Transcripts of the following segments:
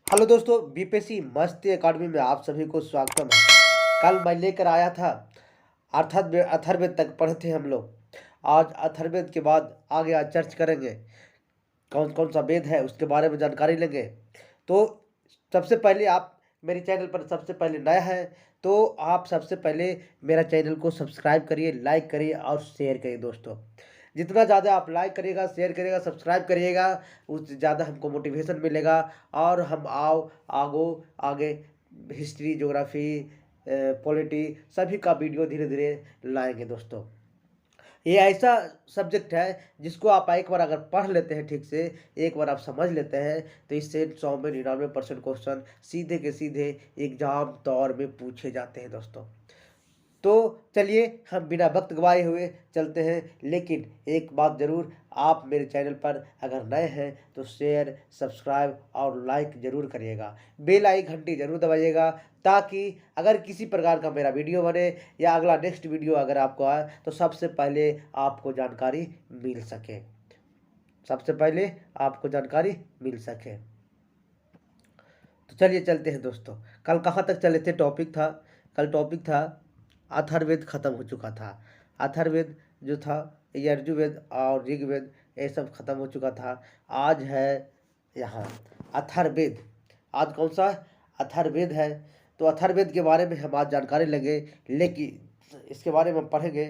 Hello दोस्तों, BPSC मस्ती academy में आप सभी को स्वागतम है। कल मैं लेकर आया था अथर्ववेद तक पढ़े थे हम लोग। आज अथर्ववेद के बाद आगे आज चर्च करेंगे, कौन कौन सा वेद है उसके बारे में जानकारी लेंगे। तो सबसे पहले आप मेरे चैनल पर सबसे पहले नया है तो आप सबसे पहले मेरा चैनल को सब्सक्राइब करिए, लाइक करिए और शेयर करिए। दोस्तों, जितना ज़्यादा आप लाइक करिएगा, शेयर करिएगा, सब्सक्राइब करिएगा, उस ज़्यादा हमको मोटिवेशन मिलेगा और हम आगे हिस्ट्री, ज्योग्राफी, पॉलिटी सभी का वीडियो धीरे धीरे लाएंगे। दोस्तों, ये ऐसा सब्जेक्ट है जिसको आप एक बार अगर पढ़ लेते हैं, ठीक से एक बार आप समझ लेते हैं, तो इससे 100 में 99% क्वेश्चन सीधे के सीधे एग्जाम तौर में पूछे जाते हैं। दोस्तों, तो चलिए हम बिना वक्त गवाए हुए चलते हैं। लेकिन एक बात ज़रूर, आप मेरे चैनल पर अगर नए हैं तो शेयर, सब्सक्राइब और लाइक ज़रूर करिएगा। बेल आई घंटी ज़रूर दबाइएगा, ताकि अगर किसी प्रकार का मेरा वीडियो बने या अगला नेक्स्ट वीडियो अगर आपको आए तो सबसे पहले आपको जानकारी मिल सके, सबसे पहले आपको जानकारी मिल सके। तो चलिए चलते हैं दोस्तों। कल कहाँ तक चले थे? कल टॉपिक था अथर्ववेद खत्म हो चुका था। अथर्ववेद जो था, यजुर्वेद और ऋग्वेद ये सब खत्म हो चुका था। आज है यहाँ अथर्ववेद। आज कौन सा अथर्ववेद है? तो अथर्ववेद के बारे में हम आज जानकारी लेंगे, लेकिन इसके बारे में हम पढ़ेंगे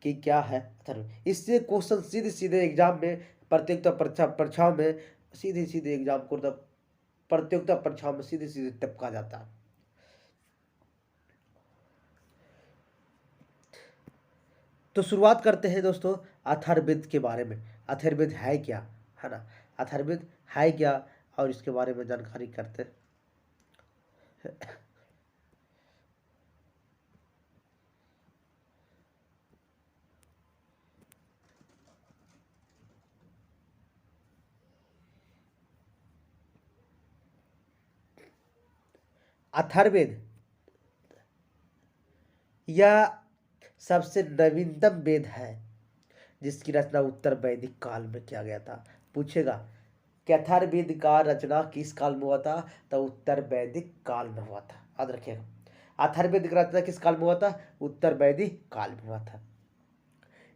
कि क्या है अथर्ववेद। इससे क्वेश्चन सीधे सीधे एग्जाम में, प्रतियोगिता परीक्षाओं में सीधे सीधे एग्जाम को प्रतियोगिता परीक्षाओं में सीधे सीधे टपका जाता है। तो शुरुआत करते हैं दोस्तों अथर्ववेद के बारे में। अथर्ववेद है क्या, है ना? अथर्ववेद है क्या और इसके बारे में जानकारी करते हैं। अथर्ववेद यह सबसे नवीनतम वेद है जिसकी रचना उत्तर वैदिक काल में किया गया था। पूछेगा कि अथर्ववेद का रचना किस काल में हुआ था? तो उत्तर वैदिक काल में हुआ था। याद रखिएगा, अथर्ववेद की रचना किस काल में हुआ था? उत्तर वैदिक काल में हुआ था।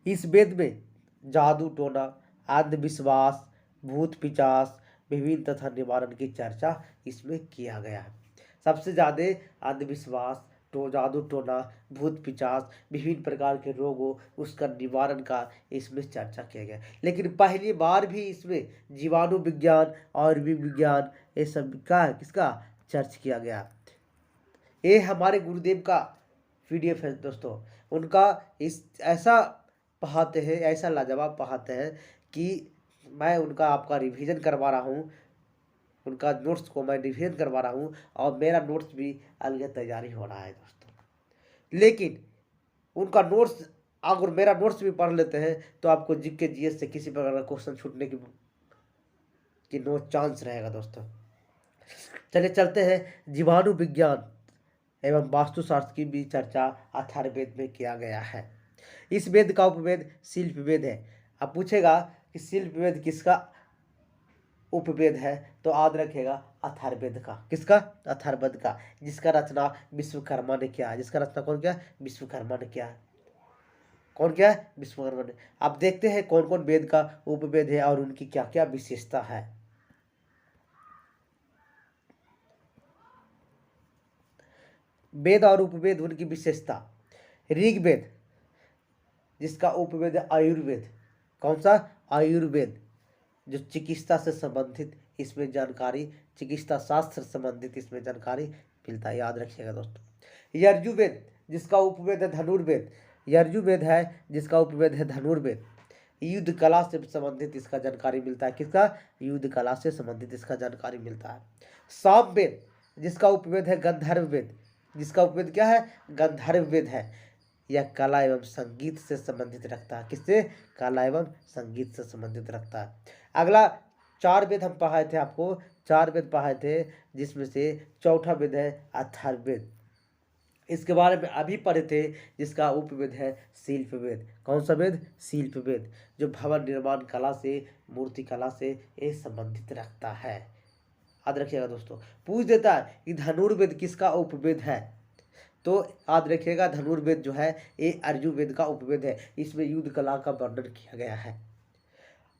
इस वेद में जादू टोना, अंधविश्वास, भूत पिचास, विभिन्न तथा निवारण की चर्चा इसमें किया गया है। सबसे ज़्यादा अंधविश्वास, जादू टोना, भूत पिचास, विभिन्न प्रकार के रोगों उसका निवारण का इसमें चर्चा किया गया। लेकिन पहली बार भी इसमें जीवाणु विज्ञान और विज्ञान ये सब का किसका चर्च किया गया। ये हमारे गुरुदेव का PDF है दोस्तों। उनका इस ऐसा पढ़ाते हैं, ऐसा लाजवाब पढ़ाते हैं कि मैं उनका आपका रिवीजन करवा रहा हूँ। उनका नोट्स को मैं रिवीजन करवा रहा हूँ और मेरा नोट्स भी अलग तैयारी हो रहा है दोस्तों। लेकिन उनका नोट्स अगर मेरा नोट्स भी पढ़ लेते हैं तो आपको जीके जीएस से किसी प्रकार का क्वेश्चन छूटने की नो चांस रहेगा दोस्तों। चलिए चलते हैं। जीवाणु विज्ञान एवं वास्तुशास्त्र की भी चर्चा अथर्ववेद में किया गया है। इस वेद का उपवेद शिल्प वेद है। अब पूछेगा कि शिल्प वेद किसका उपवेद है? तो याद रखेगा अथर्ववेद का। किसका? अथर्ववेद का, जिसका रचना विश्वकर्मा ने किया है। जिसका रचना कौन किया? विश्वकर्मा ने किया है। कौन किया है? विश्वकर्मा ने। अब देखते हैं कौन कौन वेद का उपवेद है और उनकी क्या क्या विशेषता है। वेद और उपवेद, उनकी विशेषता। ऋग्वेद जिसका उपवेद है आयुर्वेद। कौन सा? आयुर्वेद, जो चिकित्सा से संबंधित इसमें जानकारी, चिकित्सा शास्त्र से संबंधित इसमें जानकारी मिलता है। याद रखिएगा दोस्तों। यजुर्वेद जिसका उपवेद है धनुर्वेद। यजुर्वेद है जिसका उपवेद है धनुर्वेद। युद्ध कला से संबंधित इसका जानकारी मिलता है। किसका? युद्ध कला से संबंधित इसका जानकारी मिलता है। सामवेद जिसका उपवेद है गंधर्व वेद। जिसका उपवेद क्या है? गंधर्व वेद है। यह कला एवं संगीत से संबंधित रखता है। किससे? कला एवं संगीत से संबंधित रखता है। अगला 4 वेद हम पढ़ाए थे आपको, 4 वेद पढ़ाए थे, जिसमें से चौथा वेद है अथर्ववेद। इसके बारे में अभी पढ़े थे, जिसका उपवेद है शिल्प वेद। कौन सा वेद? शिल्प वेद, जो भवन निर्माण कला से, मूर्ति कला से ये संबंधित रखता है। याद रखिएगा दोस्तों। पूछ देता है कि धनुर्वेद किसका उपवेद है, तो याद रखिएगा धनुर्वेद जो है ये अर्जुवेद का उपवेद है, इसमें युद्ध कला का वर्णन किया गया है।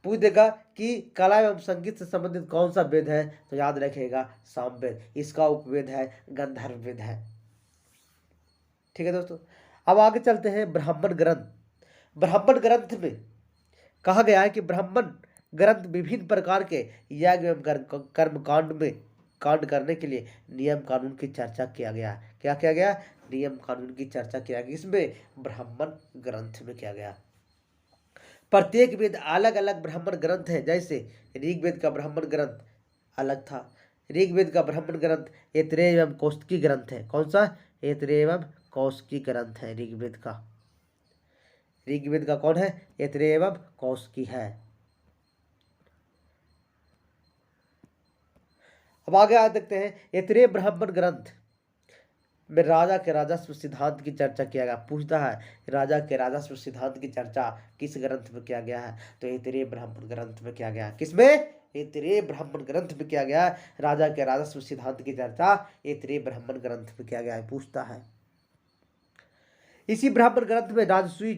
पूछ देगा कि कला एवं संगीत से संबंधित कौन सा वेद है, तो याद रखिएगा सामवेद, इसका उपवेद है गंधर्व वेद है। ठीक है दोस्तों, अब आगे चलते हैं ब्राह्मण ग्रंथ। ब्राह्मण ग्रंथ में कहा गया है कि ब्राह्मण ग्रंथ विभिन्न प्रकार के यज्ञ एवं कर्म कांड में कांड करने के लिए नियम कानून की चर्चा किया गया। क्या किया गया? नियम कानून की चर्चा किया गया। इसमें ब्राह्मण ग्रंथ में किया गया। प्रत्येक वेद अलग अलग ब्राह्मण ग्रंथ है। जैसे ऋग्वेद का ब्राह्मण ग्रंथ अलग था। ऋग्वेद का ब्राह्मण ग्रंथ ऐतरेय एवं कौशिकी ग्रंथ है। कौन सा? ऐतरेय एवं कौशिकी ग्रंथ है ऋग्वेद का। ऋग्वेद का कौन है? ऐतरेय एवं कौशिकी है। अब आगे आ देखते हैं ऐतरेय ब्राह्मण ग्रंथ में राजा के राजस्व सिद्धांत की चर्चा किया गया। पूछता है राजा के राजस्व सिद्धांत की चर्चा किस ग्रंथ में किया गया है, तो ऐतरेय ब्राह्मण ग्रंथ में किया गया। किसमें? ऐतरेय ब्राह्मण ग्रंथ में किया गया। राजा के राजस्व सिद्धांत की चर्चा ऐतरेय ब्राह्मण ग्रंथ में किया गया है। पूछता है इसी ब्राह्मण ग्रंथ में राजसूय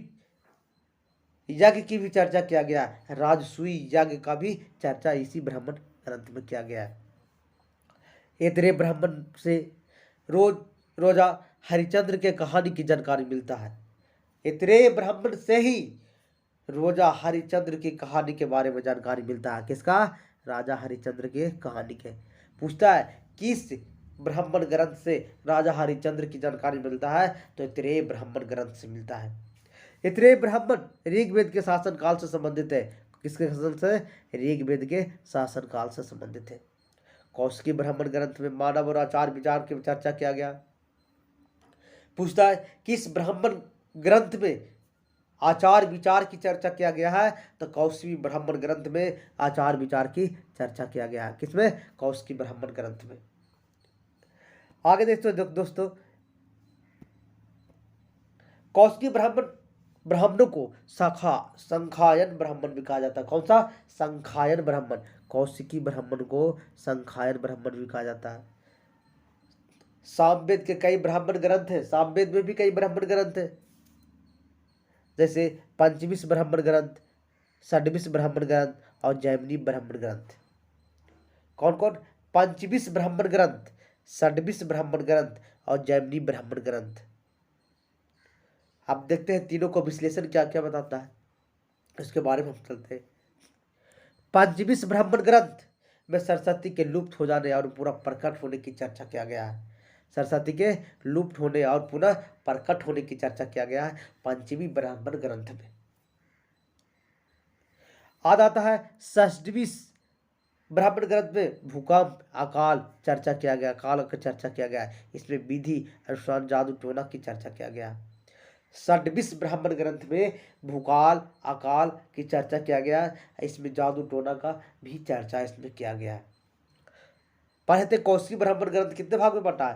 यज्ञ की भी चर्चा किया गया। राजसूय यज्ञ का भी चर्चा इसी ब्राह्मण ग्रंथ में किया गया है। ऐतरेय ब्राह्मण से रोजा हरिचंद्र के कहानी की जानकारी मिलता है। ऐतरेय ब्राह्मण से ही रोजा हरिचंद्र की कहानी के बारे में जानकारी मिलता है। किसका? राजा हरिचंद्र के कहानी के। पूछता है किस ब्राह्मण ग्रंथ से राजा हरिचंद्र की जानकारी मिलता है, तो ऐतरेय ब्राह्मण ग्रंथ से मिलता है। ऐतरेय ब्राह्मण ऋग्वेद के शासन काल से संबंधित है। किसके शासन से? ऋग्वेद के शासन काल से संबंधित है। कौशिकी ब्राह्मण ग्रंथ में मानव और आचार विचार की चर्चा किया गया। पूछता है किस ब्राह्मण ग्रंथ में आचार विचार की चर्चा किया गया है, तो कौशिकी ब्राह्मण ग्रंथ में आचार विचार की चर्चा किया गया है। किसमें? कौशिकी ब्राह्मण ग्रंथ में। आगे देखते दोस्तों, कौशिकी ब्राह्मणों को संखायन ब्राह्मण भी कहा जाता है। कौन सा? संखायन ब्राह्मण। कौशिकी ब्राह्मण को संखायन ब्राह्मण भी कहा जाता है। सामवेद के कई ब्राह्मण ग्रंथ हैं। सामवेद में भी कई ब्राह्मण ग्रंथ हैं, जैसे पंचविश ब्राह्मण ग्रंथ, षड्विश ब्राह्मण ग्रंथ और जैमिनी ब्राह्मण ग्रंथ। कौन कौन? पंचविश ब्राह्मण ग्रंथ, षड्विश ब्राह्मण ग्रंथ और जैमिनी ब्राह्मण ग्रंथ। अब देखते हैं तीनों को विश्लेषण क्या क्या बताता है, इसके बारे में हम चलते हैं। पंचविश ब्राह्मण ग्रंथ में सरस्वती के लुप्त हो जाने और पुनः प्रकट होने की चर्चा किया गया है। सरस्वती के लुप्त होने और पुनः प्रकट होने की चर्चा किया गया है पंचमी ब्राह्मण ग्रंथ में। आज आता है षष्ठविश ब्राह्मण ग्रंथ में भूकंप, अकाल चर्चा किया गया, काल का चर्चा किया गया है। इसमें विधि, अनुष्ठान, जादू टोना की चर्चा किया गया। षड्विश ब्राह्मण ग्रंथ में भूकाल, अकाल की चर्चा किया गया। इसमें जादू टोना का भी चर्चा इसमें किया गया है। पढ़े थे कौशिकी ब्राह्मण ग्रंथ कितने भाग में बटा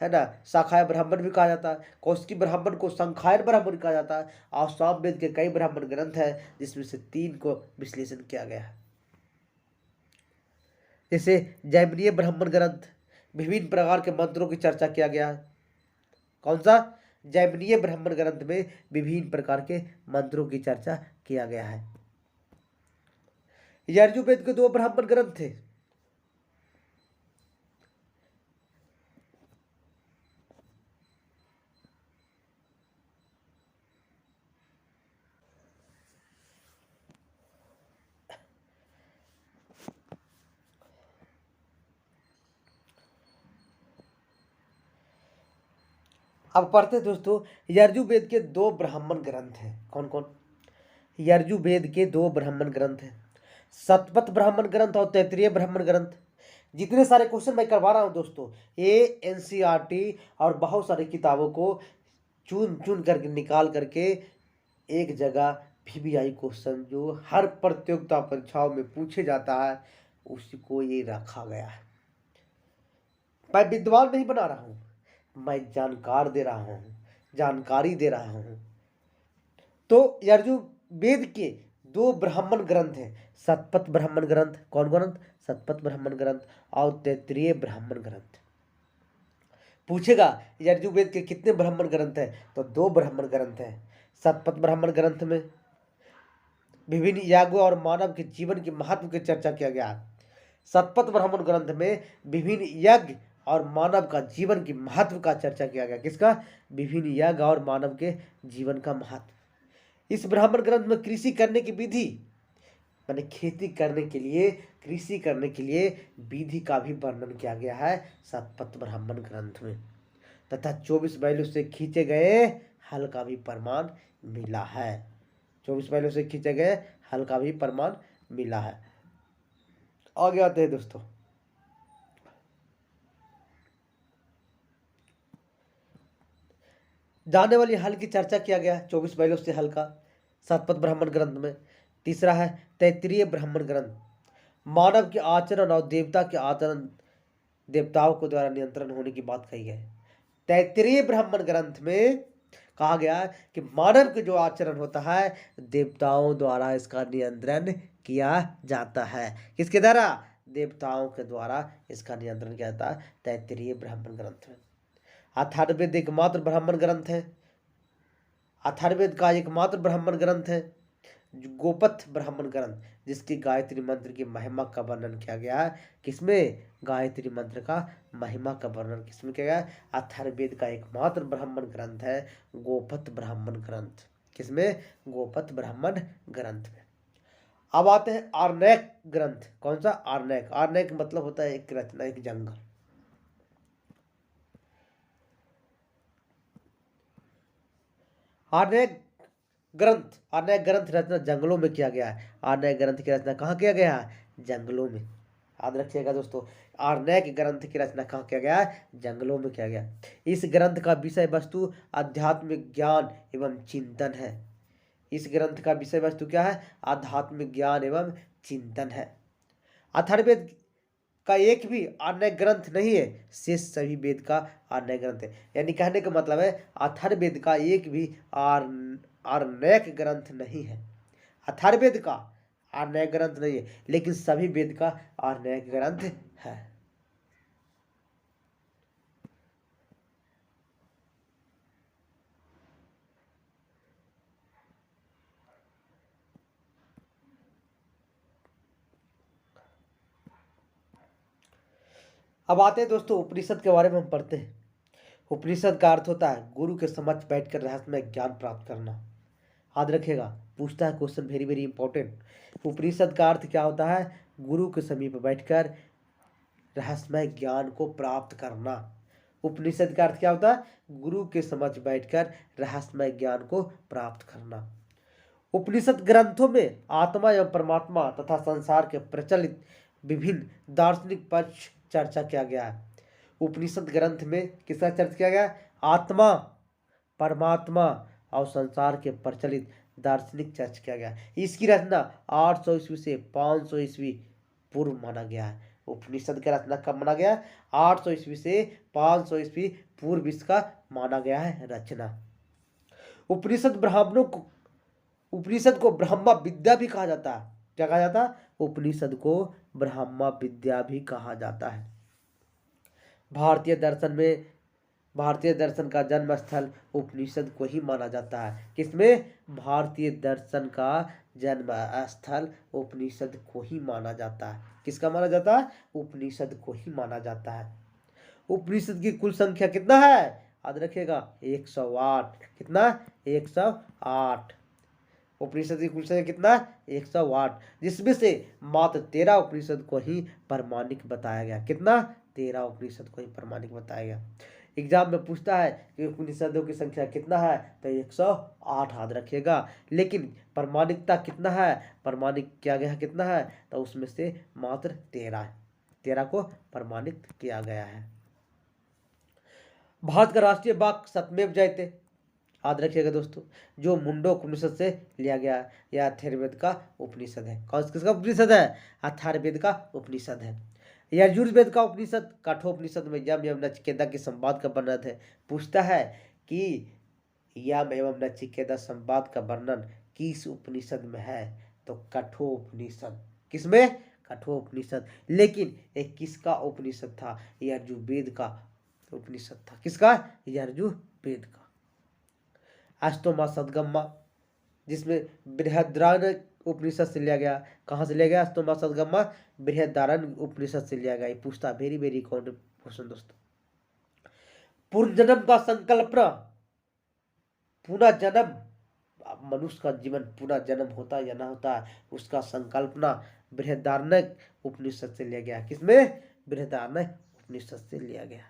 है ना? शाखाय ब्राह्मण भी कहा जाता है। कौशिकी ब्राह्मण को संखायन ब्राह्मण कहा जाता है। और सामवेद के कई ब्राह्मण ग्रंथ है जिसमें से 3 को विश्लेषण किया गया है। जैसे जैमिनीय ब्राह्मण ग्रंथ, विभिन्न प्रकार के मंत्रों की चर्चा किया गया है। कौन सा? जैमिनीय ब्राह्मण ग्रंथ में विभिन्न प्रकार के मंत्रों की चर्चा किया गया है। यजुर्वेद के 2 ब्राह्मण ग्रंथ थे। अब पढ़ते दोस्तों, यजुर्वेद के 2 ब्राह्मण ग्रंथ हैं। कौन कौन? यजुर्वेद के 2 ब्राह्मण ग्रंथ हैं, शतपथ ब्राह्मण ग्रंथ और तैत्तिरीय ब्राह्मण ग्रंथ। जितने सारे क्वेश्चन मैं करवा रहा हूँ दोस्तों, ये एनसीईआरटी और बहुत सारी किताबों को चुन चुन करके निकाल करके एक जगह पीबीआई क्वेश्चन जो हर प्रतियोगिता परीक्षाओं में पूछे जाता है उसी को ये रखा गया है। मैं विद्वान नहीं बना रहा हूँ, मैं जानकार दे रहा हूँ, जानकारी दे रहा हूँ। तो यजुर्वेद के दो ब्राह्मण ग्रंथ हैं, शतपथ ब्राह्मण ग्रंथ, कौन ग्रंथ? शतपथ ब्राह्मण ग्रंथ और तैत्तिरीय ब्राह्मण ग्रंथ। पूछेगा यजुर्वेद के कितने ब्राह्मण ग्रंथ हैं, तो दो ब्राह्मण ग्रंथ हैं। शतपथ ब्राह्मण ग्रंथ में विभिन्न यागों और मानव के जीवन के महत्व की चर्चा किया गया है। शतपथ ब्राह्मण ग्रंथ में विभिन्न यज्ञ और मानव का जीवन की महत्व का चर्चा किया गया। किसका? विभिन्न यज्ञ और मानव के जीवन का महत्व। इस ब्राह्मण ग्रंथ में कृषि करने की विधि, माने खेती करने के लिए, कृषि करने के लिए विधि का भी वर्णन किया गया है शतपथ ब्राह्मण ग्रंथ में, तथा 24 बैलों से खींचे गए हल का भी प्रमाण मिला है। 24 बैलों से खींचे गए हल का भी प्रमाण मिला है। आगे आते हैं दोस्तों, जाने वाली हल की चर्चा किया गया 24 बैलों से हल का शतपथ ब्राह्मण ग्रंथ में। तीसरा है तैत्तिरीय ब्राह्मण ग्रंथ, मानव के आचरण और देवता के आचरण देवताओं को द्वारा नियंत्रण होने की बात कही है। तैत्तिरीय ब्राह्मण ग्रंथ में कहा गया कि मानव के जो आचरण होता है देवताओं द्वारा इसका नियंत्रण किया जाता है। किसके द्वारा? देवताओं के द्वारा इसका नियंत्रण किया जाता है तैत्तिरीय ब्राह्मण ग्रंथ में। अथर्ववेद एकमात्र ब्राह्मण ग्रंथ है, अथर्ववेद का एकमात्र ब्राह्मण ग्रंथ है गोपथ ब्राह्मण ग्रंथ, जिसकी गायत्री मंत्र की महिमा का वर्णन किया गया है। किसमें? गायत्री मंत्र का महिमा का वर्णन किसमें किया गया? अथर्ववेद का एकमात्र ब्राह्मण ग्रंथ है गोपथ ब्राह्मण ग्रंथ। किसमें? गोपथ ब्राह्मण ग्रंथ में। अब आते हैं आरण्यक ग्रंथ। कौन सा? आरण्यक। आरण्यक मतलब होता है एक रचना, एक जंगल। आरण्यक ग्रंथ, आरण्यक ग्रंथ रचना जंगलों में किया गया है। आरण्यक ग्रंथ की रचना कहाँ किया गया है? जंगलों में। याद रखिएगा दोस्तों, आरण्यक ग्रंथ की रचना कहाँ किया गया है? जंगलों में किया गया। इस ग्रंथ का विषय वस्तु आध्यात्मिक ज्ञान एवं चिंतन है। इस ग्रंथ का विषय वस्तु क्या है? आध्यात्मिक ज्ञान एवं चिंतन है। अथर्ववेद का एक भी आरण्यक ग्रंथ नहीं है, शेष सभी वेद का आरण्यक ग्रंथ है। यानी कहने का मतलब है अथर्ववेद का एक भी आरण्यक ग्रंथ नहीं है। अथर्ववेद का आरण्यक ग्रंथ नहीं है, लेकिन सभी वेद का आरण्यक ग्रंथ है। अब आते हैं दोस्तों उपनिषद के बारे में हम पढ़ते हैं। उपनिषद का अर्थ होता है गुरु के समक्ष बैठकर रहस्यमय ज्ञान प्राप्त करना। याद रखिएगा, पूछता है क्वेश्चन, वेरी वेरी इंपॉर्टेंट। उपनिषद का अर्थ क्या होता है? गुरु के समीप बैठकर रहस्यमय ज्ञान को प्राप्त करना। उपनिषद का अर्थ क्या होता है? गुरु के समक्ष बैठकर रहस्यमय ज्ञान को प्राप्त करना। उपनिषद ग्रंथों में आत्मा एवं परमात्मा तथा संसार के प्रचलित विभिन्न दार्शनिक पक्ष चर्चा किया गया है। उपनिषद ग्रंथ में किसका चर्चा किया गया? आत्मा, परमात्मा और संसार के प्रचलित दार्शनिक चर्चा किया गया। इसकी रचना 800 ईस्वी से 500 ईस्वी पूर्व माना गया है। उपनिषद का रचना कब माना गया? 800 ईस्वी से 500 ईस्वी पूर्व इसका माना गया है रचना। उपनिषद को ब्रह्मा विद्या भी कहा जाता है। क्या कहा जाता है? उपनिषद को ब्रह्मा विद्या भी कहा जाता है। भारतीय दर्शन का जन्म स्थल उपनिषद को ही माना जाता है। किसमें? भारतीय दर्शन का जन्म स्थल उपनिषद को ही माना जाता है। किसका माना जाता है? उपनिषद को ही माना जाता है। उपनिषद की कुल संख्या कितना है? याद रखिएगा 108। कितना? 108। उपनिषद की कुल संख्या कितना? 108, जिसमें से मात्र 13 उपनिषद को ही प्रमाणिक बताया गया। कितना? 13 उपनिषद को ही प्रमाणिक बताया गया। एग्जाम में पूछता है कि उपनिषदों की संख्या कितना है, तो 108 याद रखिएगा। लेकिन प्रमाणिकता कितना है? प्रमाणिक किया गया कितना है? तो उसमें से मात्र 13 को प्रमाणित किया गया है। भारत का राष्ट्रीय बाग सत्यमेव जयते, याद रखिएगा दोस्तों, जो मुंडो उपनिषद से लिया गया है। यह अथर्ववेद का उपनिषद है। कौन किसका उपनिषद है? अथर्ववेद का उपनिषद है। यजुर्वेद का उपनिषद कठोपनिषद में यम एवं नचिकेता के संवाद का वर्णन है। पूछता है कि यम एवं नचिकेता संवाद का वर्णन किस उपनिषद में है? तो कठोपनिषद। किसमें? कठोपनिषद। लेकिन एक किसका उपनिषद था? यजुर्वेद का उपनिषद था। किसका? यजुर्वेद का। अष्टमा सदगम्मा, जिसमें बृहदारण्यक उपनिषद से लिया गया। कहाँ से लिया गया? अष्टमा सदगम्मा बृहदारण्यक उपनिषद से लिया गया। ये पूछता वेरी वेरी कॉमन क्वेश्चन दोस्तों। पुनर्जन्म का संकल्पना, पुनः जन्म, मनुष्य का जीवन पुनः जन्म होता है या ना होता है, उसका संकल्पना बृहदारण्यक उपनिषद से लिया गया। किसमें? बृहदारण्यक उपनिषद से लिया गया।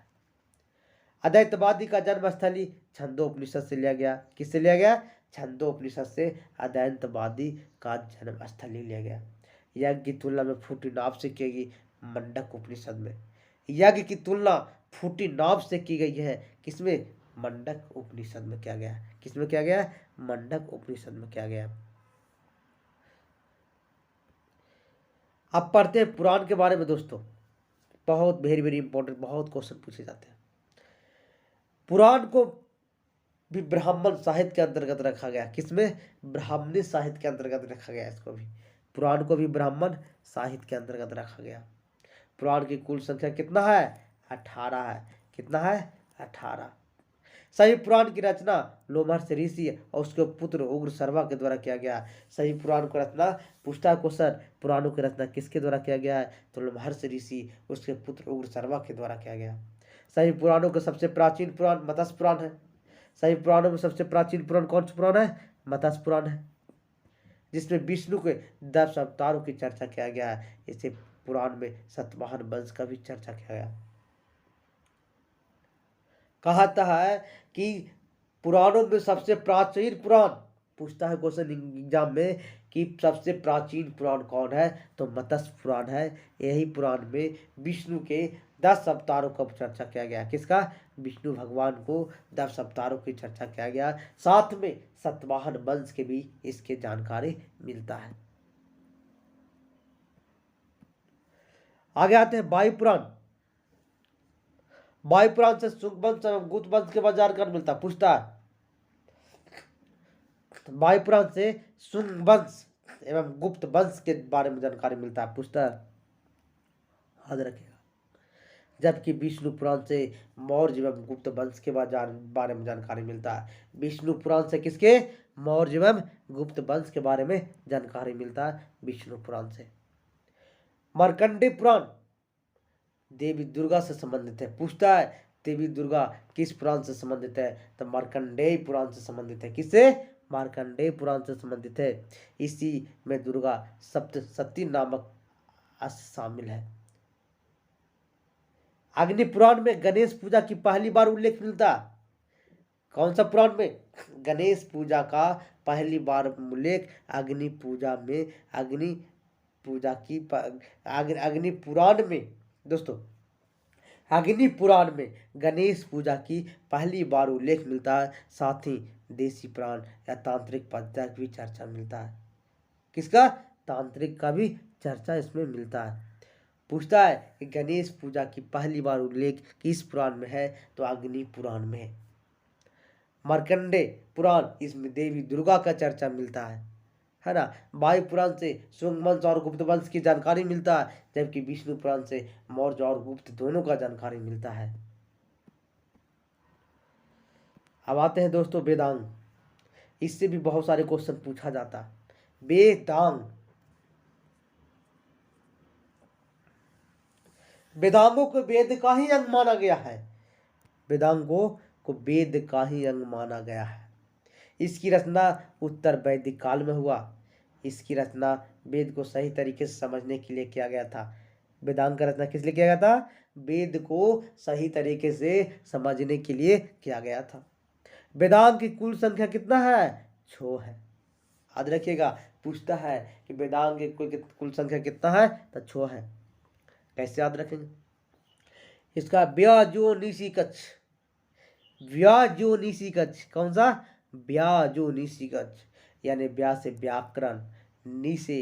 अद्वैतवादी का जन्मस्थली छंदोपनिषद से लिया गया। किससे लिया गया? छंदोपनिषद से अद्वैतवादी का जन्मस्थली लिया गया। यज्ञ की तुलना में फूटी नाव से की गई मंडक उपनिषद में। यज्ञ की तुलना फूटी नाव से की गई है। किसमें? मंडक उपनिषद में किया गया। किसमें किया गया? मंडक उपनिषद में किया गया। अब पढ़ते हैं पुराण के बारे में दोस्तों। बहुत वेरी वेरी इंपॉर्टेंट, बहुत क्वेश्चन पूछे जाते हैं। पुराण को भी ब्राह्मण साहित्य के अंतर्गत रखा गया। किसमें? ब्राह्मणी साहित्य के अंतर्गत रखा गया। इसको भी, पुराण को भी ब्राह्मण साहित्य के अंतर्गत रखा गया। पुराण की कुल संख्या कितना है? 18 है। कितना है? 18। सही पुराण की रचना लोमहर्षि ऋषि और उसके पुत्र उग्र सर्वा के द्वारा किया गया। सही पुराण की रचना, पूछता क्वेश्चन, पुराणों की रचना किसके द्वारा किया गया है? तो लोमहर्षि ऋषि उसके पुत्र उग्र सर्वा के द्वारा किया गया। सही पुराणों का सबसे प्राचीन पुराण मत्स्य पुराण है। सही पुराणों में सबसे प्राचीन पुराण कौन सा पुराण है? मत्स्य पुराण है, जिसमें विष्णु के 10 अवतारों की चर्चा किया गया है। इसे पुराण में सतवाहन वंश का भी चर्चा किया गया। कहता है कि पुराणों में सबसे प्राचीन पुराण, पूछता है क्वेश्चन एग्जाम में कि सबसे प्राचीन पुराण कौन है? तो मत्स्य पुराण है। यही पुराण में विष्णु के 10 अवतारों का चर्चा किया गया। किसका? विष्णु भगवान को 10 अवतारों की चर्चा किया गया। साथ में सतवाहन वंश के भी इसके जानकारी मिलता है। आगे आते हैं वायु पुराण। वायु पुराण से शुंग वंश एवं गुप्त वंश के बाद जानकारी मिलता है। पूछता है वायु पुराण से शुंग वंश एवं गुप्त वंश के बारे में जानकारी मिलता है। पूछता है, याद रखिएगा। जबकि विष्णु पुराण से मौर्य एवं गुप्त वंश के बारे में जानकारी मिलता है। विष्णु पुराण से किसके? मौर्य एवं गुप्त वंश के बारे में जानकारी मिलता है विष्णु पुराण से। मार्कंडेय पुराण देवी दुर्गा से संबंधित है। पूछता है देवी दुर्गा किस पुराण से संबंधित है? तो मार्कंडेय पुराण से संबंधित है। किससे? मार्कंडेय पुराण से संबंधित है। इसी में दुर्गा सप्तशती नामक शामिल है। अग्नि पुराण में गणेश पूजा की पहली बार उल्लेख मिलता। कौन सा पुराण में? गणेश पूजा का पहली बार उल्लेख अग्नि पूजा में, अग्नि पूजा की अग्नि पुराण में दोस्तों, अग्नि पुराण में गणेश पूजा की पहली बार उल्लेख मिलता है। साथ ही देसी पुराण या तांत्रिक पद्धति की भी चर्चा मिलता है। किसका? तांत्रिक का भी चर्चा इसमें मिलता है। पूछता है कि गणेश पूजा की पहली बार उल्लेख किस पुराण में है? तो अग्नि पुराण में है। मार्कंडेय पुराण, इसमें देवी दुर्गा का चर्चा मिलता है ना। वायु पुराण से शुंग वंश और गुप्त वंश की जानकारी मिलता है, जबकि विष्णु पुराण से मौर्य और गुप्त दोनों का जानकारी मिलता है। अब आते हैं दोस्तों वेदांग। इससे भी बहुत सारे क्वेश्चन पूछा जाता है। वेदांग, वेदांगों को वेद का ही अंग माना गया है। वेदांगों को वेद का ही अंग माना गया है। इसकी रचना उत्तर वैदिक काल में हुआ। इसकी रचना वेद को सही तरीके से समझने के लिए किया गया था। वेदांग का रचना किस लिए किया गया था? वेद को सही तरीके से समझने के लिए किया गया था। वेदांग की कुल संख्या कितना है? 6 है। याद रखिएगा, पूछता है कि वेदांग की कुल संख्या कितना है? तो 6 है। कैसे याद रखेंगे इसका? व्याजोनिशिकच, व्याजोनिशिकच, कौन सा? व्याजोनिशिकच, यानी व्या से व्याकरण, नि से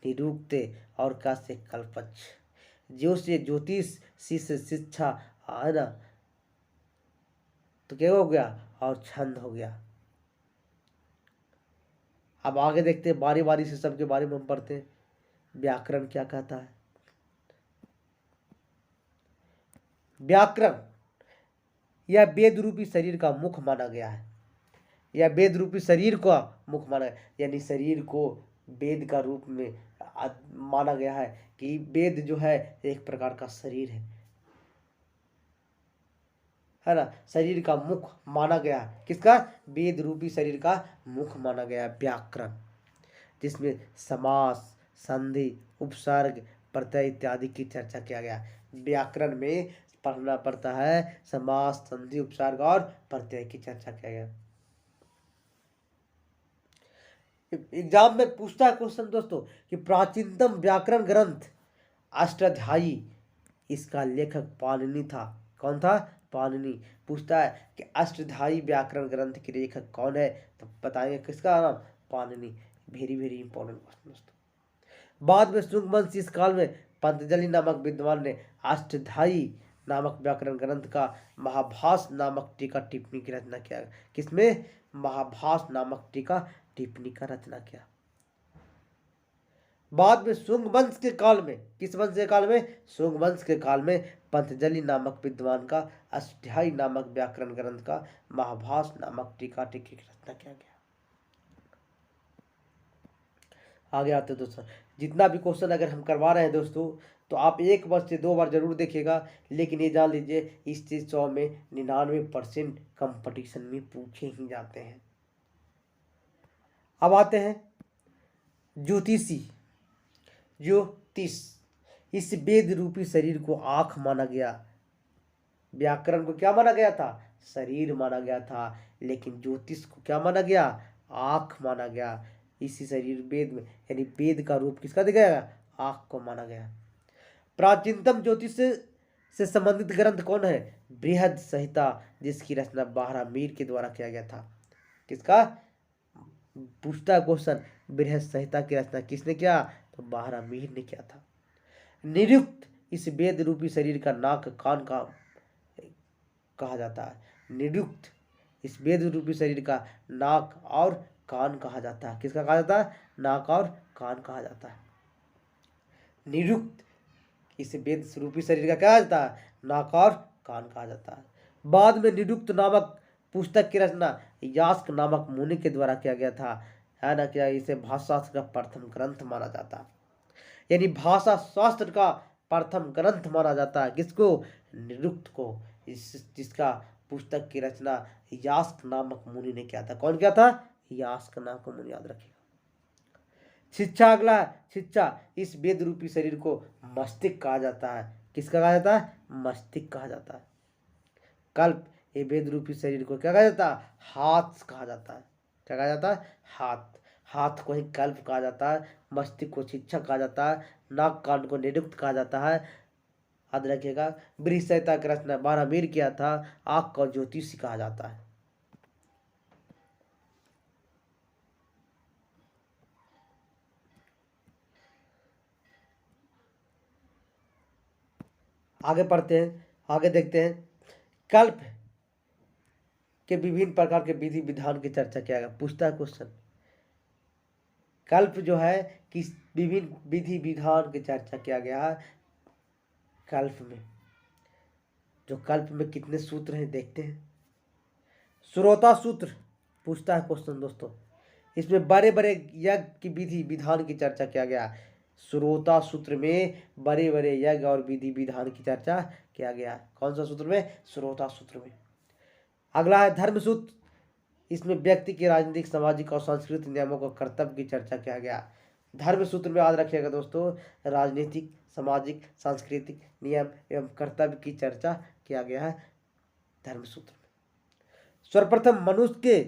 निरुक्त और का से कल्पच, ज्यो से ज्योतिष, सी से शिक्षा, है ना, तो क्या हो गया? और छंद हो गया। अब आगे देखते हैं, बारी बारी से सबके बारे में हम पढ़ते हैं। व्याकरण क्या कहता है? व्याकरण यह वेद रूपी शरीर का मुख माना गया है। यह वेद रूपी शरीर का मुख माना, यानी शरीर को वेद का रूप में माना गया है कि वेद जो है एक प्रकार का शरीर है ना, शरीर का मुख माना गया है। किसका? वेद रूपी शरीर का मुख माना गया है व्याकरण, जिसमें समास, संधि, उपसर्ग, प्रत्यय इत्यादि की चर्चा किया गया। व्याकरण में पढ़ना पड़ता है समास, संधि, उपसर्ग और प्रत्यय की चर्चा किया गया। एग्जाम में पूछता है क्वेश्चन दोस्तों कि प्राचीनतम व्याकरण ग्रंथ अष्टाध्यायी, इसका लेखक पाणिनि था। कौन था? पाणिनि। पूछता है कि अष्टाध्यायी व्याकरण ग्रंथ के लेखक कौन है, तो बताएंगे किसका नाम? Panini. Very very important question दोस्तों। बाद में शुंग वंश इस काल में पतंजलि नामक विद्वान ने अष्टाध्यायी नामक व्याकरण ग्रंथ का महाभास नामक टीका टिप्पणी की रचना किया। किसमें? महाभास नामक टीका टिप्पणी का रचना किया। बाद में शुंग वंश के काल में, किस वंश के काल में? शुंग वंश के काल में पतंजलि नामक विद्वान का अष्टाध्यायी नामक व्याकरण ग्रंथ का महाभास नामक टीका टिप्पणी की रचना किया गया। आगे आते दोस्तों, जितना भी क्वेश्चन अगर हम करवा रहे हैं दोस्तों, तो आप एक बार से 2 बार जरूर देखिएगा, लेकिन ये जान लीजिए इस चीज 100 में 99% कंपटीशन में पूछे ही जाते हैं। अब आते हैं ज्योतिषी। ज्योतिष, इस वेद रूपी शरीर को आंख माना गया। व्याकरण को क्या माना गया था? शरीर माना गया था, लेकिन ज्योतिष को क्या माना गया? आंख माना गया। इसी शरीर वेद में, यानी वेद का रूप किसका दिखाया गया? आंख को माना गया। प्राचीनतम ज्योतिष से संबंधित ग्रंथ कौन है? बृहद संहिता, जिसकी रचना बारहमीर के द्वारा किया गया था। किसका? पूछता क्वेश्चन, बृहद संहिता की रचना किसने किया? तो बारहमीर ने किया था। निरुक्त, इस वेद रूपी शरीर का नाक कान का कहा जाता है। निरुक्त, इस वेद रूपी शरीर का नाक और कान कहा जाता है। किसका कहा जाता है? नाक और कान कहा जाता है। निरुक्त, इस वेद रूपी शरीर का क्या कहा जाता है? नाक और कान कहा जाता है। बाद में निरुक्त नामक पुस्तक की रचना यास्क नामक मुनि के द्वारा किया गया था, है ना। क्या इसे भाषा शास्त्र का प्रथम ग्रंथ माना जाता है, यानी भाषा शास्त्र का प्रथम ग्रंथ माना जाता है। किसको? निरुक्त को। जिसका पुस्तक की रचना यास्क नामक मुनि ने किया था। कौन किया था? यास्क नाम को मुनि, याद रखिएगा। शिक्षा, अगला है शिक्षा। इस वेद रूपी शरीर को मस्तिष्क कहा जाता है। किसका कहा जाता है? मस्तिष्क कहा जाता है। कल्प, ये वेद रूपी शरीर को क्या कहा जाता है? हाथ कहा जाता है। क्या कहा जाता है? हाथ। हाथ को ही कल्प कहा जाता है, मस्तिष्क को शिक्षा कहा जाता है, नाक कान को निरुक्त कहा जाता है। याद रखिएगा। बृहद संहिता की रचना बारहमीर किया था। आंख को ज्योतिषी कहा जाता है। आगे पढ़ते हैं, आगे देखते हैं। कल्प के विभिन्न प्रकार के विधि विधान की चर्चा किया गया। पूछता है क्वेश्चन, कल्प जो है किस विभिन्न विधि विधान की चर्चा किया गया है। कल्प में, जो कल्प में कितने सूत्र हैं देखते हैं। श्रोता सूत्र, पूछता है क्वेश्चन दोस्तों, इसमें बड़े बड़े यज्ञ की विधि विधान की चर्चा किया गया। श्रोता सूत्र में बड़े बड़े यज्ञ और विधि विधान की चर्चा किया गया। कौन सा सूत्र में? श्रोता सूत्र में। अगला है धर्म सूत्र, इसमें व्यक्ति के राजनीतिक, सामाजिक और सांस्कृतिक नियमों का कर्तव्य की चर्चा किया गया। धर्म सूत्र में याद रखिएगा दोस्तों, राजनीतिक, सामाजिक, सांस्कृतिक नियम एवं कर्तव्य की चर्चा किया गया है धर्म सूत्र में। सर्वप्रथम मनुष्य के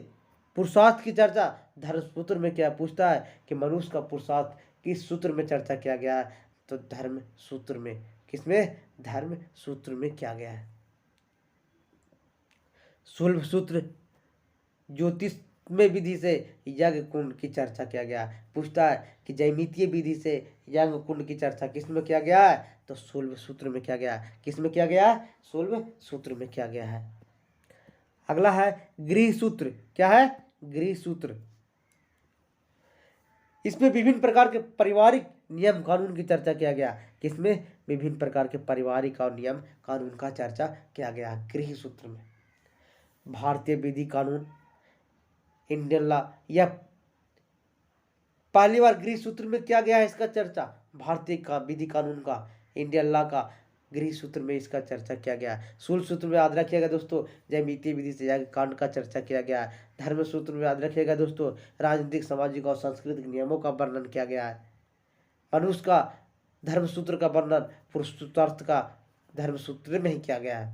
पुरुषार्थ की चर्चा धर्म सूत्र में क्या पूछता है कि मनुष्य का पुरुषार्थ किस सूत्र में चर्चा किया गया है? तो धर्म सूत्र में। किसमें? धर्म सूत्र में किया गया है। शुल्ब सूत्र, ज्योतिष में विधि से यज्ञ कुंड की चर्चा किया गया। पूछता है कि जैमितीय विधि से यज्ञ कुंड की चर्चा किस में किया गया है? तो शुल्ब सूत्र में किया गया। किस में किया गया है? शुल्ब सूत्र में किया गया है। अगला है गृह सूत्र। क्या है? गृह सूत्र। इसमें विभिन्न प्रकार के पारिवारिक नियम कानून की चर्चा किया गया। किसमें? विभिन्न प्रकार के पारिवारिक और नियम कानून का चर्चा किया गया गृह सूत्र में। भारतीय विधि कानून, इंडियन लॉ, यह पहली बार गृह सूत्र में किया गया है इसका चर्चा। भारतीय का विधि कानून का, इंडियन लॉ का गृह सूत्र में इसका चर्चा किया गया है। शुल्क सूत्र में याद रखिएगा दोस्तों, ज्यामितीय विधि से कांड का चर्चा किया गया है। धर्म सूत्र में याद रखिएगा दोस्तों, राजनीतिक, सामाजिक और सांस्कृतिक नियमों का वर्णन किया गया है। मनुष्य का धर्म सूत्र का वर्णन पुरुषार्थ का धर्म सूत्र में ही किया गया है।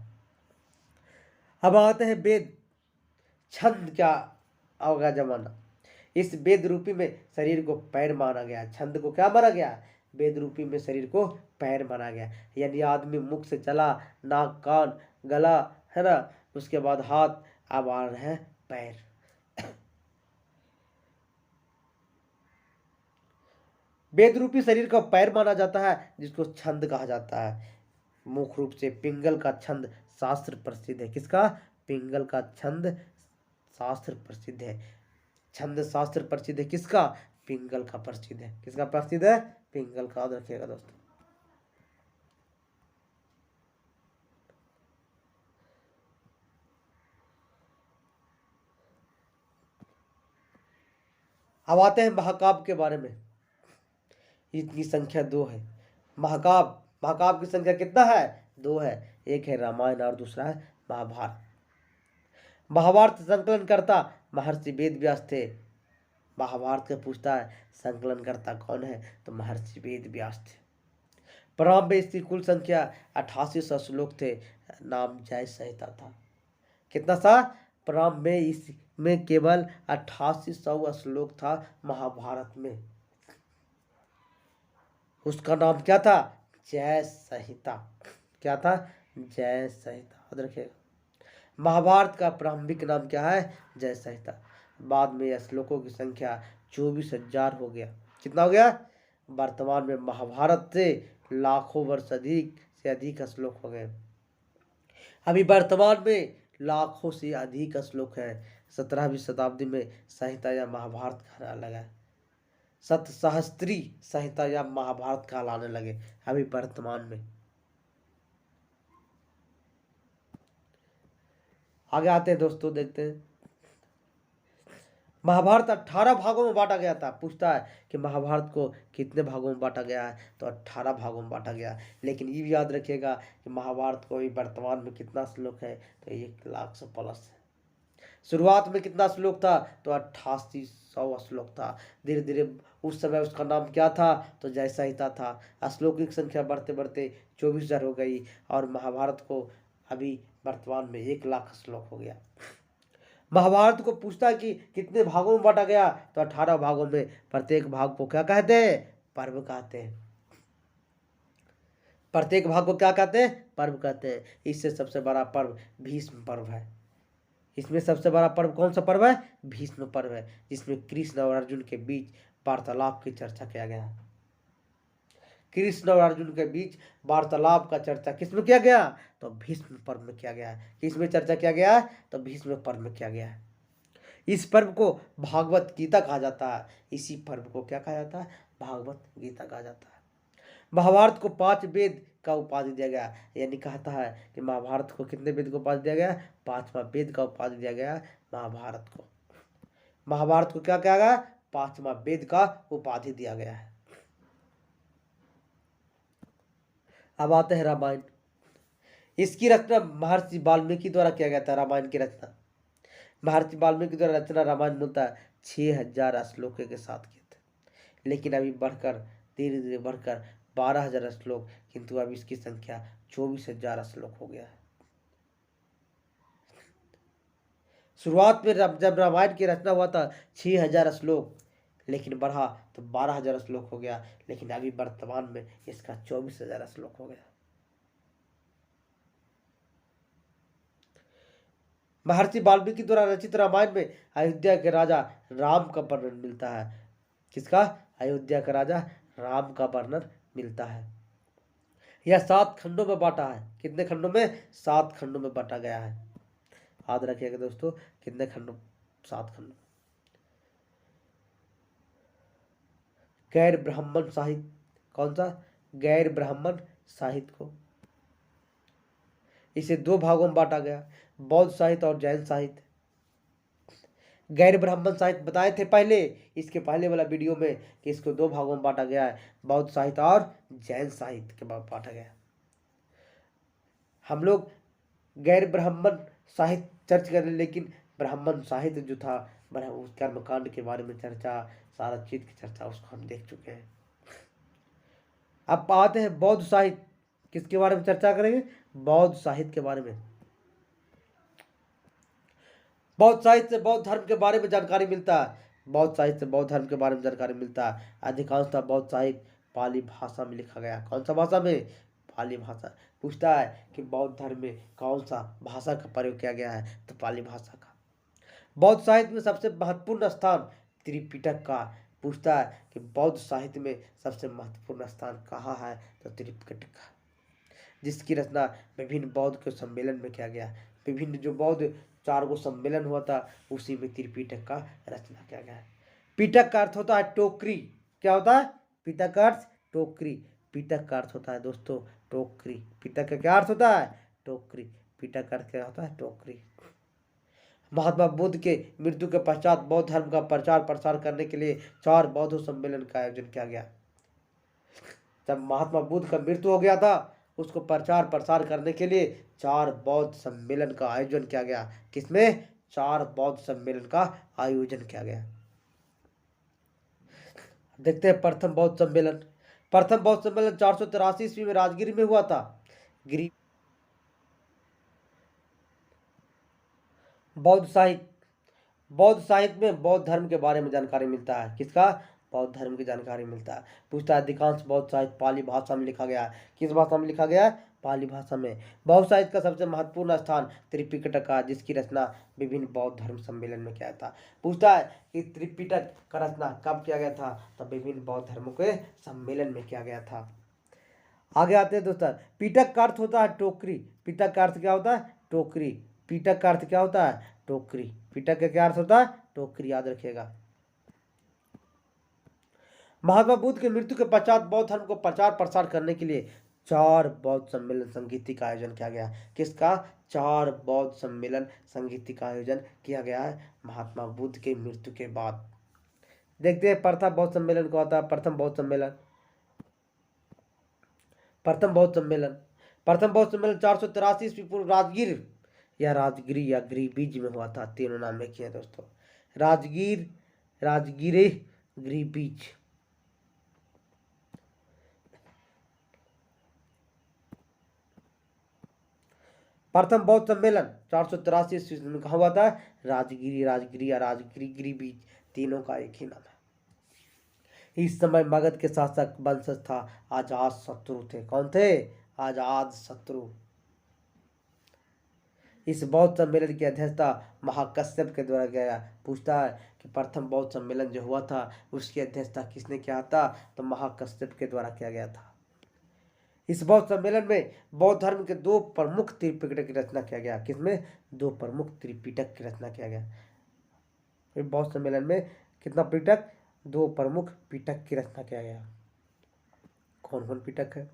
अब आते हैं वेद। छंद क्या होगा जमाना? इस वेद रूपी में शरीर को पैर माना गया। छंद को क्या माना गया? वेद रूपी में शरीर को पैर माना गया। यानी आदमी मुख से चला, नाक, कान, गला, है ना, उसके बाद हाथ, अब आ रहे हैं पैर। वेद रूपी शरीर का पैर माना जाता है, जिसको छंद कहा जाता है। मुख्य रूप से पिंगल का छंद शास्त्र प्रसिद्ध है। किसका? पिंगल का छंद शास्त्र प्रसिद्ध है। छंद शास्त्र प्रसिद्ध है किसका? पिंगल का प्रसिद्ध है। किसका प्रसिद्ध है? पिंगल का। याद रखिएगा दोस्तों। अब आते हैं महाकाव्य के बारे में। इनकी संख्या 2 है। महाकाव्य की संख्या कितना है? 2 है। एक है रामायण और दूसरा है महाभारत। महाभारत संकलन करता महर्षि वेद व्यास थे। महाभारत का पूछता है संकलन करता कौन है, तो महर्षि वेद व्यास थे। प्रारंभ में इसकी कुल संख्या 8800 श्लोक थे। नाम जय संहिता था। कितना सा? प्रारंभ में इसमें केवल 8800 श्लोक था महाभारत में। उसका नाम क्या था? जय संहिता। क्या था? जय संहिता। याद रखिएगा। महाभारत का प्रारंभिक नाम क्या है? जय संहिता। बाद में श्लोकों की संख्या 24,000 हो गया। कितना हो गया? वर्तमान में महाभारत से लाखों वर्ष अधिक से अधिक श्लोक हो गए। अभी वर्तमान में लाखों से अधिक श्लोक हैं। 17वीं शताब्दी में संहिता या महाभारत कहना लगा। सतसहस्त्री संहिता या महाभारत कहलाने लगे अभी वर्तमान में। आगे आते हैं दोस्तों, देखते हैं। महाभारत 18 भागों में बांटा गया था। पूछता है कि महाभारत को कितने भागों में बांटा गया है, तो 18 भागों में बांटा गया। लेकिन ये भी याद रखिएगा कि महाभारत को अभी वर्तमान में कितना श्लोक है, तो 1,00,000 से प्लस है। शुरुआत में कितना श्लोक था, तो 8800 श्लोक था। धीरे धीरे उस समय उसका नाम क्या था, तो जय संहिता था। श्लोक की संख्या बढ़ते बढ़ते 24,000 हो गई और महाभारत को अभी वर्तमान में 1,00,000 श्लोक हो गया। महाभारत को पूछता है कि कितने भागों में बांटा गया, तो 18 भागों में। प्रत्येक भाग को क्या कहते हैं? पर्व कहते हैं। प्रत्येक भाग को क्या कहते हैं? पर्व कहते हैं। इससे सबसे बड़ा पर्व भीष्म पर्व है। इसमें सबसे बड़ा पर्व कौन सा पर्व है? भीष्म पर्व है, जिसमें कृष्ण और अर्जुन के बीच वार्तालाप की चर्चा किया गया। कृष्ण और अर्जुन के बीच वार्तालाप का चर्चा किसमें किया गया? तो भीष्म पर्व में किया गया है। किसमें चर्चा किया गया है? तो भीष्म पर्व में किया गया है। इस पर्व को भागवत गीता कहा जाता है। इसी पर्व को क्या कहा जाता है? भागवत गीता कहा जाता है। महाभारत को 5 वेद का उपाधि दिया गया। यानी कहता है कि महाभारत को कितने वेद को उपाधि दिया गया? 5वां वेद का उपाधि दिया गया महाभारत को। महाभारत को क्या कहा गया? 5वां वेद का उपाधि दिया गया है। अब आते हैं रामायण। इसकी रचना महर्षि वाल्मीकि द्वारा किया गया था। रामायण की रचना महर्षि वाल्मीकि द्वारा रचना रामायण मूलतः 6,000 श्लोकों के साथ किए थे, लेकिन अभी बढ़कर धीरे धीरे बढ़कर 12,000 श्लोक, किंतु अब इसकी संख्या 24,000 श्लोक हो गया है। शुरुआत में जब रामायण की रचना हुआ था 6,000 श्लोक, लेकिन बढ़ा तो 12,000 श्लोक हो गया। लेकिन अभी वर्तमान में इसका 24,000 श्लोक हो गया। महर्षि वाल्मीकि द्वारा रचित रामायण में अयोध्या के राजा राम का वर्णन मिलता है। किसका? अयोध्या का राजा राम का वर्णन मिलता है। यह 7 खंडों में बांटा है। कितने खंडों में? 7 खंडों में बांटा गया है। याद रखिएगा दोस्तों, कितने खंडों? 7 खंडों। गैर ब्राह्मण साहित्य, कौन सा? गैर ब्राह्मण साहित्य को। इसे दो भागों में बांटा गया, बौद्ध साहित्य और जैन साहित्य। गैर ब्राह्मण साहित्य बताए थे पहले, इसके पहले वाला वीडियो में, कि इसको दो भागों में बांटा गया है, बौद्ध साहित्य और जैन साहित्य के बाद बांटा गया। हम लोग गैर ब्राह्मण साहित्य चर्च कर रहे, लेकिन ब्राह्मण साहित्य जो था, उस कर्मकांड के बारे में चर्चा, सारा चीज की चर्चा उसको हम देख चुके हैं। अब आते हैं बौद्ध साहित्य, किसके बारे में चर्चा करेंगे? बौद्ध साहित्य के बारे में। बौद्ध साहित्य से बौद्ध धर्म के बारे में जानकारी मिलता है, बौद्ध साहित्य से बौद्ध धर्म के बारे में जानकारी मिलता है। अधिकांशतः बौद्ध साहित्य पाली भाषा में लिखा गया। कौन सा भाषा में? पाली भाषा। पूछता है कि बौद्ध धर्म में कौन सा भाषा का प्रयोग किया गया है, तो पाली भाषा का। बौद्ध साहित्य में सबसे महत्वपूर्ण स्थान त्रिपिटक का। पूछता है कि बौद्ध साहित्य में सबसे महत्वपूर्ण स्थान कहाँ है, तो त्रिपिटक का, जिसकी रचना विभिन्न बौद्ध के सम्मेलन में किया गया। विभिन्न जो बौद्ध 4 गो सम्मेलन हुआ था, उसी में त्रिपिटक का रचना किया गया है। पिटक का अर्थ होता है टोकरी। क्या होता है? पिटक का अर्थ टोकरी। पिटक का अर्थ होता है दोस्तों टोकरी। पिटक का क्या अर्थ होता है? टोकरी। पिटक का अर्थ क्या होता है? टोकरी। महात्मा बुद्ध के मृत्यु के पश्चात बौद्ध धर्म का प्रचार प्रसार करने के लिए 4 बौद्ध सम्मेलन का आयोजन किया गया। जब महात्मा बुद्ध का मृत्यु हो गया था, उसको प्रचार प्रसार करने के लिए 4 बौद्ध सम्मेलन का आयोजन किया गया। किसमें? 4 बौद्ध सम्मेलन का आयोजन किया गया। देखते हैं प्रथम बौद्ध सम्मेलन। प्रथम बौद्ध सम्मेलन 483 ईस्वी में राजगीर में हुआ था। बौद्ध साहित्य, बौद्ध साहित्य में बौद्ध धर्म के बारे में जानकारी मिलता है। किसका? बौद्ध धर्म की जानकारी मिलता है। पूछता है अधिकांश बौद्ध साहित्य पाली भाषा में लिखा गया है। किस भाषा में लिखा गया है? पाली भाषा में। बौद्ध साहित्य का सबसे महत्वपूर्ण स्थान त्रिपिटक का, जिसकी रचना विभिन्न बौद्ध धर्म सम्मेलन में किया था। पूछता है कि त्रिपिटक का रचना कब किया गया था, तो विभिन्न बौद्ध धर्मों के सम्मेलन में किया गया था। आगे आते हैं दोस्तों, पिटक का अर्थ होता है टोकरी। पिटक का अर्थ क्या होता है? टोकरी। पिटक का अर्थ क्या होता है? टोकरी। पिटक का क्या अर्थ होता है? टोकरी, याद रखिएगा। महात्मा बुद्ध के मृत्यु के पश्चात बौद्ध धर्म को प्रचार प्रसार करने के लिए 4 बौद्ध सम्मेलन संगीति का आयोजन किया गया। किसका? 4 बौद्ध सम्मेलन संगीति का आयोजन किया गया है महात्मा बुद्ध के मृत्यु के बाद। देखते हैं प्रथम बौद्ध सम्मेलन को आता है। प्रथम बौद्ध सम्मेलन, प्रथम बौद्ध सम्मेलन, प्रथम बौद्ध सम्मेलन 483 ईस्वी पूर्व राजगीर या राजगिरी या गिरिबीज में हुआ था। तीनों नाम लिखिए दोस्तों, राजगीर, राजगिरी, गिरिबीज। प्रथम बौद्ध सम्मेलन 483 ईस्वी में कहा हुआ था? राजगिरी, राजगिरी या राजगिरी, गिरिबीज, तीनों का एक ही नाम है। इस समय मगध के शासक वंशज था अजात शत्रु थे। कौन थे? अजात शत्रु। इस बौद्ध सम्मेलन की अध्यक्षता महाकश्यप के द्वारा किया गया। पूछता है कि प्रथम बौद्ध सम्मेलन जो हुआ था, उसकी अध्यक्षता किसने किया था, तो महाकश्यप के द्वारा किया गया था। इस बौद्ध सम्मेलन में बौद्ध धर्म के 2 प्रमुख त्रिपिटक की रचना किया गया। किसमें? 2 प्रमुख त्रिपिटक की रचना किया गया। बौद्ध सम्मेलन में कितना पिटक? 2 प्रमुख पिटक की रचना किया गया। कौन कौन पिटक है?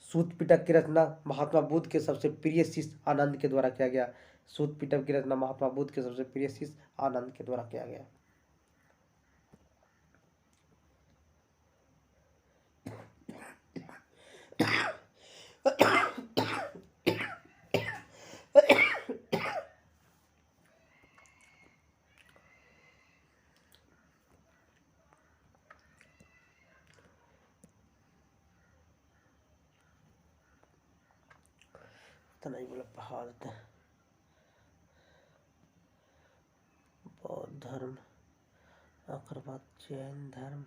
सूत पिटक की रचना महात्मा बुद्ध के सबसे प्रिय शिष्य आनंद के द्वारा किया गया। सूत पिटक की रचना महात्मा बुद्ध के सबसे प्रिय शिष्य आनंद के द्वारा किया गया। तो नहीं बोला पहाड़ था। बौद्ध धर्म, ओकर बाद जैन धर्म,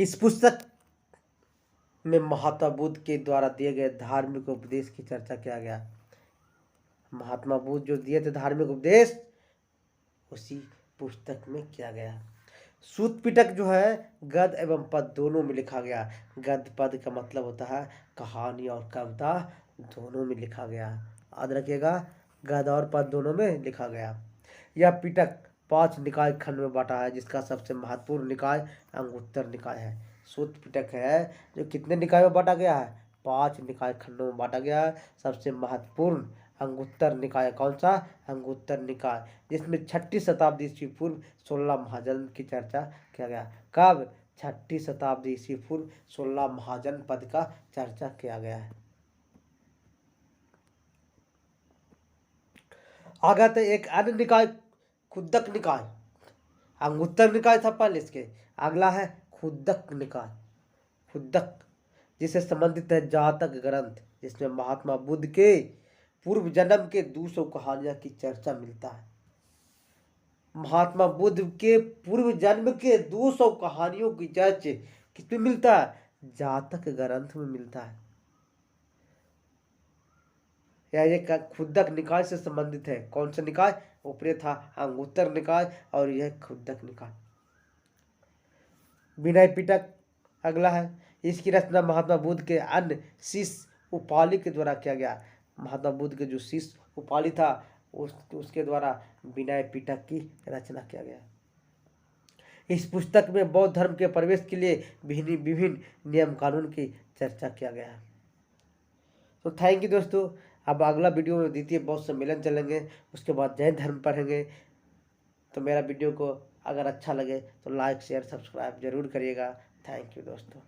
इस पुस्तक में महात्मा बुद्ध के द्वारा दिए गए धार्मिक उपदेश की चर्चा किया गया। महात्मा बुद्ध जो दिए थे धार्मिक उपदेश उसी पुस्तक में किया गया। सूत पिटक जो है गद्य एवं पद दोनों में लिखा गया। गद्य पद का मतलब होता है कहानी और कविता दोनों में लिखा गया। याद रखिएगा, गद्य और पद दोनों में लिखा गया। यह पिटक 5 निकाय खंड में बांटा है, जिसका सबसे महत्वपूर्ण निकाय अंगुत्तर निकाय है। सूत पिटक है जो कितने निकाय में बांटा गया है? 5 निकाय खंडों में बांटा गया है। सबसे महत्वपूर्ण अंगुत्तर निकाय कौन सा? अंगुत्तर निकाय, जिसमें 6ठी शताब्दी ईस्वी पूर्व 16 महाजन की चर्चा किया गया। कब? 6ठी शताब्दी ईस्वी पूर्व 16 महाजन पद का चर्चा किया गया है। आगे तो एक अन्य निकाय खुद्दक निकाय। अंगुत्तर निकाय था पहले, इसके अगला है खुद्दक निकाय। खुद्दक जिससे संबंधित है जातक ग्रंथ, जिसमें महात्मा बुद्ध के पूर्व जन्म के 200 कहानियां की चर्चा मिलता है। महात्मा बुद्ध के पूर्व जन्म के 200 कहानियों की चर्चा किसमें मिलता है? जातक ग्रंथ में मिलता है। यह खुद्दक निकाय से संबंधित है। कौन सा निकाय? ऊपरी था अंगुत्तर निकाय और यह खुद्दक निकाय। विनय पिटक अगला है। इसकी रचना महात्मा बुद्ध के अन्य शिष्य उपाली के द्वारा किया गया। महात्मा बुद्ध के जो शिष्य उपाली था उसके द्वारा विनय पिटक की रचना किया गया। इस पुस्तक में बौद्ध धर्म के प्रवेश के लिए विभिन्न नियम कानून की चर्चा किया गया है। तो थैंक यू दोस्तों। अब अगला वीडियो में द्वितीय बौद्ध सम्मेलन चलेंगे, उसके बाद जैन धर्म पढ़ेंगे। तो मेरा वीडियो को अगर अच्छा लगे तो लाइक शेयर सब्सक्राइब जरूर करिएगा। थैंक यू दोस्तों।